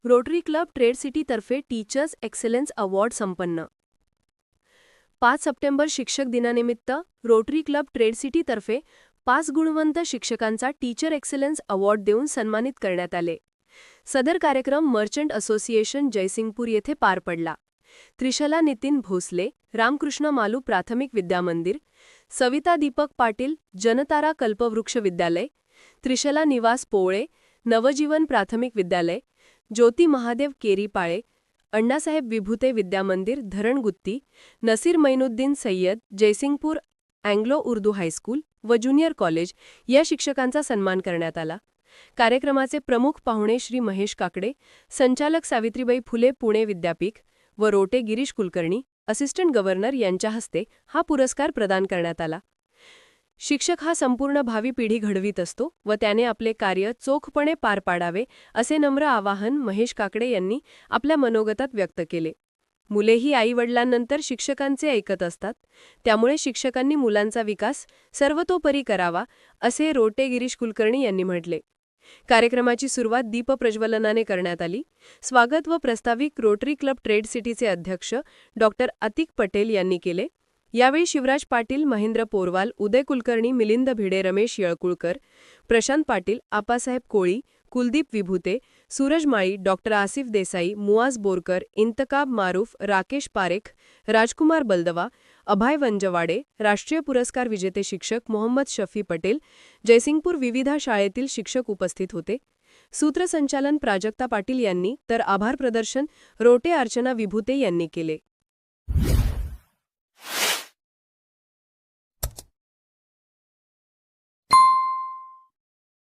Rotary club trade city तर्फे teachers excellence award संपन्न. 5 September शिक्षक दिनानिमित्त रोटरी क्लब ट्रेड सिटी तर्फे 5 गुणवंत शिक्षकांचा टीचर एक्सलन्स अवॉर्ड देऊन सन्मानित करण्यात आले. सदर कार्यक्रम मर्चंट असोसिएशन जयसिंगपूर येथे पार पडला. त्रिशला नितीन भोसले, रामकृष्ण मालू प्राथमिक विद्यामंदिर, सविता दीपक पाटील, जनतारा कल्पवृक्ष विद्यालय, त्रिशला निवास पोवळे, नवजीवन प्राथमिक विद्यालय, ज्योती महादेव केरीपाळे, अण्णासाहेब विभुते विद्यामंदिर धरणगुत्ती, नसीर मैनुद्दीन सय्यद जयसिंगपूर अँग्लो उर्दू हायस्कूल व ज्युनियर कॉलेज या शिक्षकांचा सन्मान करण्यात आला. कार्यक्रमाचे प्रमुख पाहुणे श्री महेश काकडे, संचालक सावित्रीबाई फुले पुणे विद्यापीठ व रोटे गिरीश कुलकर्णी, असिस्टंट गव्हर्नर यांच्या हस्ते हा पुरस्कार प्रदान करण्यात आला. शिक्षक हा संपूर्ण भावी पिढी घडवीत असतो व त्याने आपले कार्य चोखपणे पार पाडावे असे नम्र आवाहन महेश काकडे यांनी आपल्या मनोगतात व्यक्त केले. मुलेही आईवडिलांनंतर शिक्षकांचे ऐकत असतात, त्यामुळे शिक्षकांनी मुलांचा विकास सर्वतोपरी करावा असे रोटे गिरीश कुलकर्णी यांनी म्हटले. कार्यक्रमाची सुरुवात दीपप्रज्वलनाने करण्यात आली. स्वागत व प्रास्ताविक रोटरी क्लब ट्रेड सिटीचे अध्यक्ष डॉक्टर अतिक पटेल यांनी केले. यावेळी शिवराज पाटील, महेंद्र पोरवाल, उदय कुलकर्णी, मिलिंद भिडे, रमेश येळकुळकर, प्रशांत पाटील, आपासाहेब कोळी, कुलदीप विभुते, सूरज माळी, डॉक्टर आसिफ देसाई, मुआज बोरकर, इंतकाब मारूफ, राकेश पारेख, राजकुमार बलदवा, अभय वंजवाडे, राष्ट्रीय पुरस्कार विजेते शिक्षक मोहम्मद शफी पटेल, जयसिंगपूर विविधा शाळेतील शिक्षक उपस्थित होते. सूत्रसंचालन प्राजक्ता पाटील यांनी तर आभार प्रदर्शन रोटे अर्चना विभुते यांनी केले.